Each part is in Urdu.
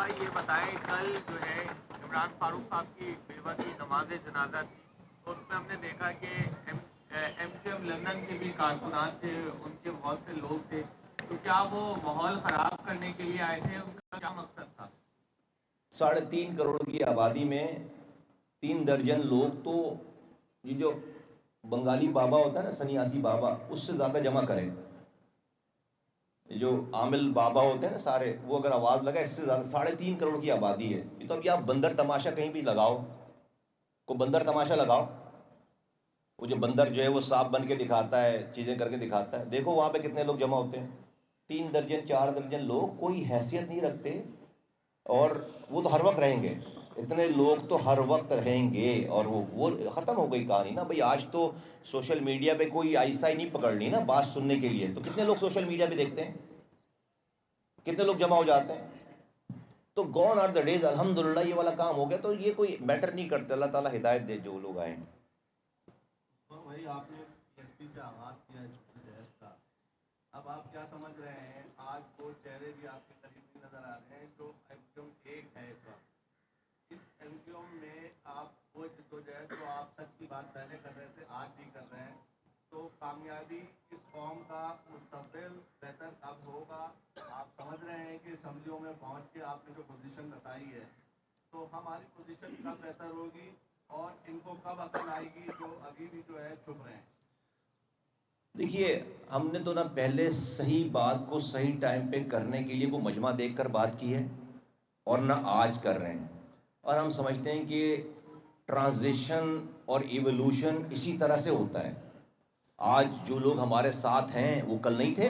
یہ بتائیں کل جو ہے عمران فاروق صاحب کی بیوہ کی نماز جنازہ تھی تو اس میں ہم نے دیکھا کہ ایم کیو ایم لندن کے بھی کارکنان تھے، ان کے بہت سے لوگ تھے، تو کیا وہ ماحول خراب کرنے کے لیے آئے تھے؟ ان کا کیا مقصد تھا؟ 3.5 کروڑ کی آبادی میں 3 درجن لوگ تو یہ جو بنگالی بابا ہوتا ہے نا، سنیاسی بابا، اس سے زیادہ جمع کریں. یہ جو عامل بابا ہوتے ہیں نا سارے، وہ اگر آواز لگائے اس سے زیادہ 3.5 کروڑ کی آبادی ہے. یہ تو اب آپ بندر تماشا کہیں بھی لگاؤ، کوئی بندر تماشا لگاؤ، وہ جو بندر جو ہے وہ سانپ بن کے دکھاتا ہے، چیزیں کر کے دکھاتا ہے، دیکھو وہاں پہ کتنے لوگ جمع ہوتے ہیں. 3 درجن 4 درجن لوگ کوئی حیثیت نہیں رکھتے، اور وہ تو ہر وقت رہیں گے. اتنے لوگ تو ہر وقت رہیں گے، اور وہ ختم ہو گئی کہانی نا بھائی. آج تو سوشل میڈیا پہ کوئی آہستہ ہی نہیں پکڑنی نا بات سننے کے لیے. تو کتنے لوگ سوشل میڈیا پہ دیکھتے ہیں، کتنے لوگ جمع ہو جاتے ہیں. تو گون آر دا ڈیز، الحمدللہ یہ والا کام ہو گیا. تو یہ کوئی میٹر نہیں کرتے. اللہ تعالیٰ ہدایت دے جو لوگ آئے ہیں. وہی آپ نے ایس پی سے آغاز کیا جہیز کا، اب آپ کیا سمجھ رہے ہیں؟ آج وہ چہرے بھی آپ کے قریبی نظر آ رہے ہیں جو ایم کیو ایم 1 ہے اس وقت. اس ایم کیو ایم میں آپ وہ جدوجہد جو آپ سچ کی بات پہلے کر رہے تھے آج بھی کر رہے ہیں، تو کامیابی اس قوم کا مستقبل بہتر اب ہوگا. آپ سمجھ رہے ہیں کہ اسمبلیوں میں پہنچ کے آپ نے جو پوزیشن بتائی ہے، تو ہماری پوزیشن کب بہتر ہوگی اور ان کو کب عقل آئے گی جو ابھی بھی جو ہے چھپ رہے ہیں؟ دیکھیے، ہم نے تو نہ پہلے صحیح بات کو صحیح ٹائم پہ کرنے کے لیے وہ مجمع دیکھ کر بات کی ہے، اور نہ آج کر رہے ہیں. اور ہم سمجھتے ہیں کہ ٹرانزیشن اور ایوولوشن اسی طرح سے ہوتا ہے. آج جو لوگ ہمارے ساتھ ہیں وہ کل نہیں تھے،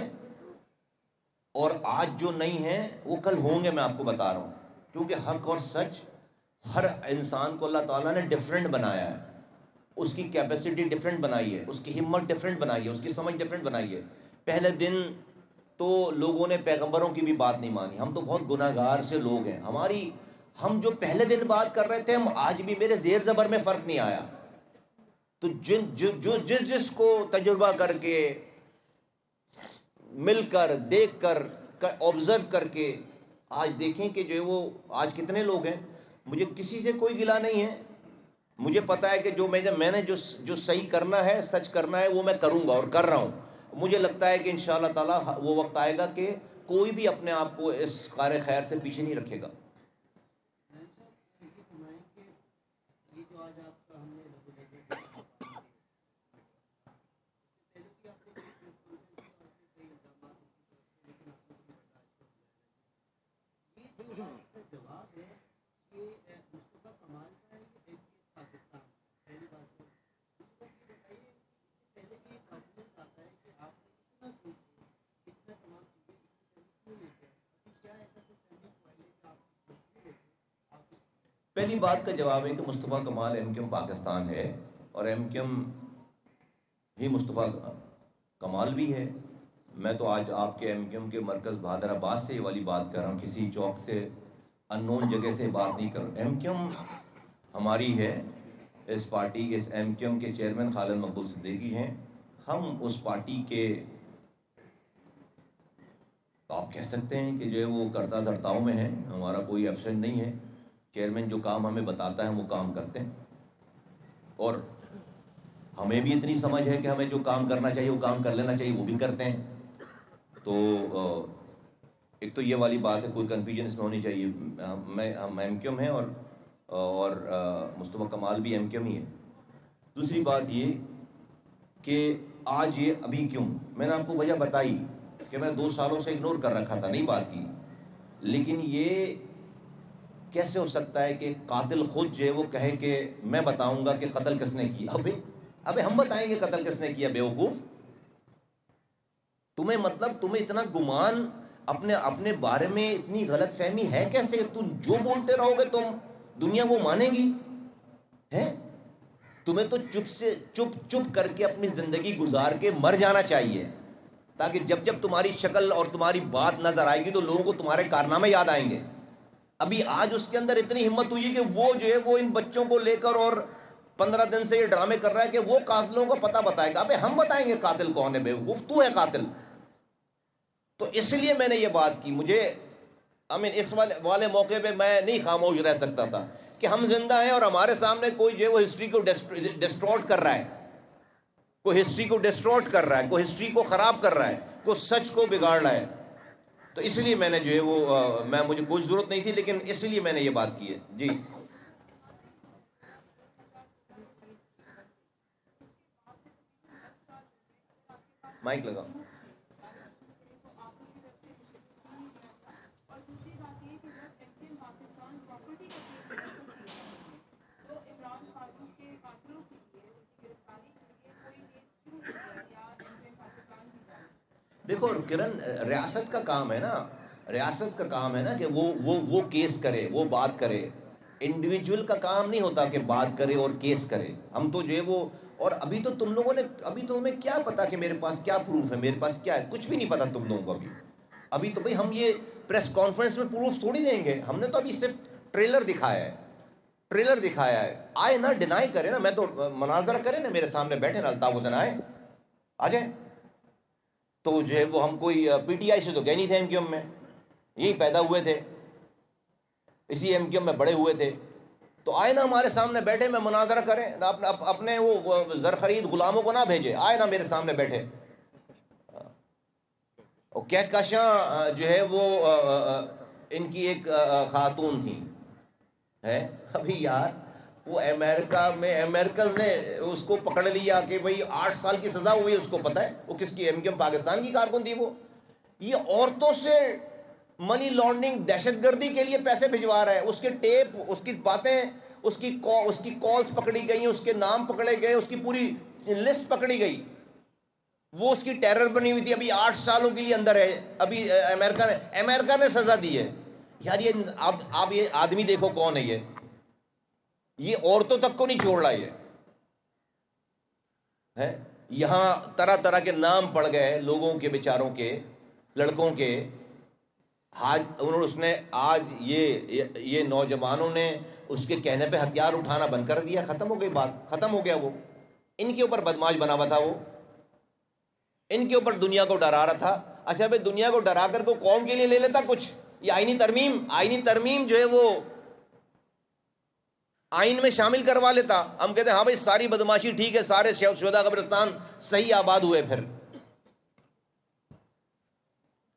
اور آج جو نہیں ہیں وہ کل ہوں گے. میں آپ کو بتا رہا ہوں، کیونکہ حق اور سچ، ہر انسان کو اللہ تعالیٰ نے ڈیفرنٹ بنایا ہے. اس کی کیپیسٹی ڈیفرنٹ بنائی ہے، اس کی ہمت ڈیفرنٹ بنائی ہے، اس کی سمجھ ڈیفرنٹ بنائی ہے. پہلے دن تو لوگوں نے پیغمبروں کی بھی بات نہیں مانی. ہم تو بہت گناہ گار سے لوگ ہیں. ہم جو پہلے دن بات کر رہے تھے، ہم آج بھی میرے زیر زبر میں فرق نہیں آیا. تو جس کو تجربہ کر کے، مل کر، دیکھ کر، آبزرو کر کے آج دیکھیں کہ جو وہ آج کتنے لوگ ہیں. مجھے کسی سے کوئی گلہ نہیں ہے. مجھے پتا ہے کہ میں نے جو صحیح کرنا ہے، سچ کرنا ہے، وہ میں کروں گا اور کر رہا ہوں. مجھے لگتا ہے کہ انشاءاللہ تعالی وہ وقت آئے گا کہ کوئی بھی اپنے آپ کو اس کار خیر سے پیچھے نہیں رکھے گا. جواب ہے کہ مصطفیٰ کمال کا ہے کہ پاکستان پہلی بات سے بتائیے. پہلے بھی ایک آرگومنٹ آتا ہے کہ آپ نے اتنا تمام چیزیں کیوں نہیں کیا؟ کیا ایسا کچھ پہلی بات کا جواب ہے کہ مصطفیٰ کمال ایم کیو ایم پاکستان ہے، اور ایم کیو ایم ہی مصطفیٰ کمال بھی ہے. میں تو آج آپ کے ایم کیو ایم کے مرکز بہادر آباد سے یہ والی بات کر رہا ہوں، کسی چوک سے ان نون جگہ سے بات نہیں کر رہا. ایم کیو ایم ہماری ہے. اس پارٹی، اس ایم کیو ایم کے چیئرمین خالد مقبول صدیقی ہیں. ہم اس پارٹی کے، آپ کہہ سکتے ہیں کہ جو ہے وہ کرتا دھرتاؤں میں ہیں. ہمارا کوئی ایبسنٹ نہیں ہے. چیئرمین جو کام ہمیں بتاتا ہے وہ کام کرتے ہیں، اور ہمیں بھی اتنی سمجھ ہے کہ ہمیں جو کام کرنا چاہیے وہ کام کر لینا چاہیے، وہ بھی کرتے ہیں. تو ایک تو یہ والی بات ہے، کوئی کنفیوژن اس میں ہونی چاہیے. ہم ایم کیو ایم ہیں، اور مصطفیٰ کمال بھی ایم کیو ایم ہی ہے. دوسری بات یہ کہ آج یہ ابھی کیوں، میں نے آپ کو وجہ بتائی کہ میں 2 سالوں سے اگنور کر رکھا تھا، نہیں بات کی. لیکن یہ کیسے ہو سکتا ہے کہ قاتل خود جو ہے وہ کہے کہ میں بتاؤں گا کہ قتل کس نے کیا؟ ابے ہم بتائیں گے قتل کس نے کیا؟ بیوقوف، تمہیں اتنا گمان، اپنے بارے میں اتنی غلط فہمی ہے کیسے؟ تم جو بولتے رہو گے دنیا وہ مانے گی ہے؟ تمہیں تو چپ کر کے اپنی زندگی گزار کے مر جانا چاہیے، تاکہ جب تمہاری شکل اور تمہاری بات نظر آئے گی تو لوگوں کو تمہارے کارنامے یاد آئیں گے. ابھی آج اس کے اندر اتنی ہمت ہوئی کہ وہ جو ہے وہ ان بچوں کو لے کر اور 15 دن سے یہ ڈرامے کر رہا ہے کہ وہ قاتلوں کا پتہ بتائے گا. ابے ہم بتائیں گے قاتل کون ہے؟ بیوقوف تو ہے قاتل. تو اس لیے میں نے یہ بات کی. مجھے اس والے موقع پہ میں نہیں خاموش رہ سکتا تھا کہ ہم زندہ ہیں اور ہمارے سامنے کوئی جو ہے وہ ہسٹری کو ڈسٹورٹ کر رہا ہے، کوئی ہسٹری کو ڈسٹورٹ کر رہا ہے، کوئی ہسٹری کو خراب کر رہا ہے، کوئی سچ کو بگاڑ رہا ہے. تو اس لیے میں نے جو ہے وہ مجھے کوئی ضرورت نہیں تھی، لیکن اس لیے میں نے یہ بات کی ہے. جی مائک لگا. دیکھو کرن، ریاست کا کام ہے نا، ریاست کا کام ہے نا کہ وہ کیس کرے، وہ بات کرے. انڈیویجول کا کام نہیں ہوتا کہ بات کرے اور کیس کرے. ہم تو جو ہے وہ، اور ابھی تو تم لوگوں نے، ابھی تو ہمیں کیا پتا کہ میرے پاس کیا پروف ہے، میرے پاس کیا ہے، کچھ بھی نہیں پتا تم لوگوں کو. ابھی تو بھائی ہم یہ پریس کانفرنس میں پروف تھوڑی دیں گے. ہم نے تو ابھی صرف ٹریلر دکھایا ہے، ٹریلر دکھایا ہے. آئے نا، ڈینائی کرے نا، میں تو مناظرہ کرے نا، میرے سامنے بیٹھے نا الطاف حسین، آئے آ جائیں. تو جو ہے وہ ہم کوئی پی ٹی آئی سے تو گئے نہیں تھے، ایم کیو ایم میں یہی پیدا ہوئے تھے، اسی ایم کیو ایم میں بڑے ہوئے تھے. تو آئے نا ہمارے سامنے بیٹھے، میں مناظرہ کریں. اپنے وہ زرخرید غلاموں کو نہ بھیجے، آئے نا میرے سامنے بیٹھے. اور کہکشاں جو ہے وہ ان کی ایک خاتون تھی ہے. ابھی یار وہ امریکہ میں امریکن نے اس کو پکڑ لیا کہ بھئی 8 سال کی سزا ہوئی. اس کو پتہ ہے وہ کس کی، ایم کیو ایم پاکستان کی کارکن تھی. وہ یہ عورتوں سے منی لانڈرنگ، دہشت گردی کے لیے پیسے بھجوا رہا ہے. اس کے ٹیپ، اس کی باتیں، اس کی کالز پکڑی گئی، اس کے نام پکڑے گئے، اس کی پوری لسٹ پکڑی گئی. وہ اس کی ٹیرر بنی ہوئی تھی. ابھی 8 سالوں کے لیے اندر ہے. ابھی امریکہ نے سزا دی ہے. یار یہ آپ یہ آدمی دیکھو کون ہے. یہ عورتوں تک کو نہیں چھوڑ رہا. یہ ہے یہاں طرح طرح کے نام پڑ گئے لوگوں کے، بیچاروں کے، لڑکوں کے. آج یہ نوجوانوں نے اس کے کہنے پہ ہتھیار اٹھانا بند کر دیا. ختم ہو گئی بات، ختم ہو گیا. وہ ان کے اوپر بدماش بنا ہوا تھا، وہ ان کے اوپر دنیا کو ڈرا رہا تھا. اچھا بھائی دنیا کو ڈرا کر کو قوم کے لیے لے لیتا کچھ. یہ آئینی ترمیم جو ہے وہ آئین میں شامل کروا لیتا. ہم کہتے ہیں ہاں بھائی ساری بدماشی ٹھیک ہے، سارے شہداء قبرستان صحیح آباد ہوئے. پھر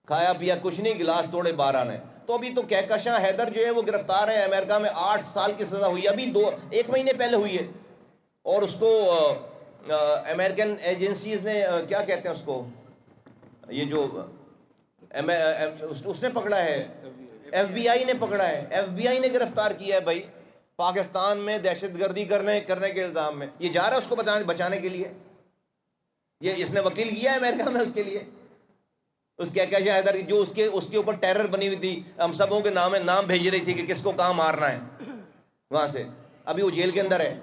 کھایا پیا کچھ نہیں، گلاس توڑے 12 نے. تو ابھی تو کہکشاں حیدر جو ہے وہ گرفتار ہے امریکہ میں. 8 سال کی سزا ہوئی، ابھی 1 مہینے پہلے ہوئی ہے. اور اس کو امریکن ایجنسیز نے کیا کہتے ہیں اس کو، یہ جو اس نے پکڑا ہے، ایف بی آئی نے پکڑا ہے، ایف بی آئی نے گرفتار کیا ہے بھائی پاکستان میں دہشت گردی کرنے کے الزام میں. یہ جا رہا ہے اس کو بچانے کے لیے. یہ اس نے وکیل کیا ہے امریکہ میں اس کے لیے. اس کہکشاں حیدر جو اس کے اوپر ٹیرر بنی ہوئی تھی، ہم سبوں کے نام بھیج رہی تھی کہ کس کو کہاں مارنا ہے وہاں سے. ابھی وہ جیل کے اندر ہے.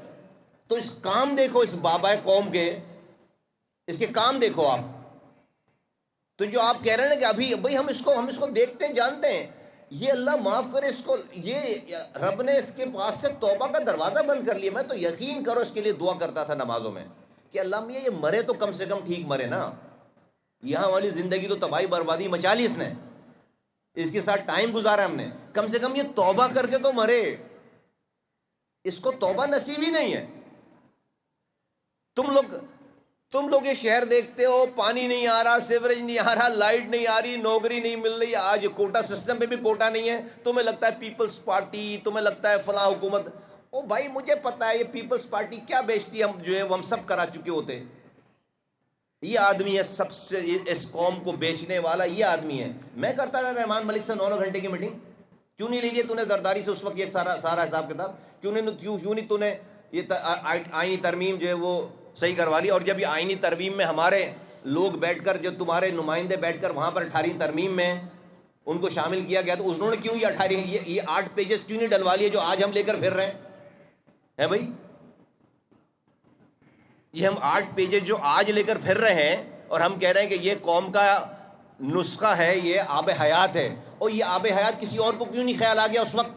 تو اس کام دیکھو، اس بابا قوم کے اس کے کام دیکھو آپ. تو جو آپ کہہ رہے ہیں نا کہ ابھی بھائی ہم اس کو دیکھتے ہیں، جانتے ہیں. یہ اللہ معاف کرے اس کو، یہ رب نے اس کے پاس سے توبہ کا دروازہ بند کر لیا. میں تو یقین کرو اس کے لیے دعا کرتا تھا نمازوں میں کہ اللہ میاں یہ مرے تو کم سے کم ٹھیک مرے نا. یہاں والی زندگی تو تباہی بربادی مچا لی اس نے، اس کے ساتھ ٹائم گزارا ہم نے. کم سے کم یہ توبہ کر کے تو مرے. اس کو توبہ نصیب ہی نہیں ہے. تم لوگ یہ شہر دیکھتے ہو، پانی نہیں آ رہا، سیوریج نہیں آ رہا، لائٹ نہیں آ رہی، نوکری نہیں مل رہی. آج کوٹا سسٹم پہ بھی کوٹا نہیں ہے. تمہیں لگتا ہے پیپلز پارٹی، تمہیں لگتا ہے فلاں حکومت. او بھائی مجھے پتا ہے یہ پیپلز پارٹی کیا بیچتی ہے، ہم جو ہے ہم سب کرا چکے ہوتے. یہ آدمی ہے سب سے اس قوم کو بیچنے والا، یہ آدمی ہے. میں کرتا تھا رحمان ملک سے 9 گھنٹے کی میٹنگ. کیوں نہیں لیجیے تو نے زرداری سے اس وقت یہ سارا حساب کتاب؟ کیوں نہیں تو نے یہ آئینی ترمیم جو ہے وہ صحیح کروا لی؟ اور جب یہ آئینی ترمیم میں ہمارے لوگ بیٹھ کر، جو تمہارے نمائندے بیٹھ کر وہاں پر 18ویں ترمیم میں ان کو شامل کیا گیا، تو انہوں نے کیوں یہ 8 پیجز کیوں نہیں ڈلوا لیے جو آج ہم لے کر پھر رہے ہیں بھائی؟ یہ ہم 8 پیجز جو آج لے کر پھر رہے ہیں اور ہم کہہ رہے ہیں کہ یہ قوم کا نسخہ ہے، یہ آب حیات ہے. اور یہ آب حیات کسی اور کو کیوں نہیں خیال آ گیا اس وقت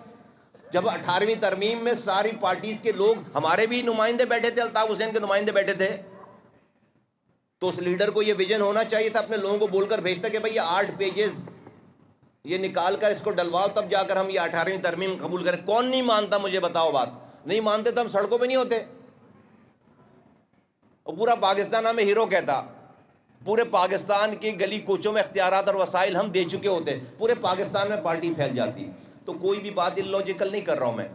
جب 18ویں ترمیم میں ساری پارٹیز کے لوگ، ہمارے بھی نمائندے بیٹھے تھے، الطاف حسین کے نمائندے بیٹھے تھے. تو اس لیڈر کو یہ ویژن ہونا چاہیے تھا، اپنے لوگوں کو بول کر بھیجتا کہ بھئی یہ 8 پیجز یہ نکال کر اس کو ڈلواؤ تب جا کر ہم یہ 18ویں ترمیم قبول کریں. کون نہیں مانتا؟ مجھے بتاؤ بات. نہیں مانتے تو ہم سڑکوں پہ نہیں ہوتے. اور پورا پاکستان ہمیں ہیرو کہتا. پورے پاکستان کی گلی کوچوں میں اختیارات اور وسائل ہم دے چکے ہوتے. پورے پاکستان میں پارٹی پھیل جاتی. تو کوئی بھی بات ان لاجیکل نہیں کر رہا ہوں میں.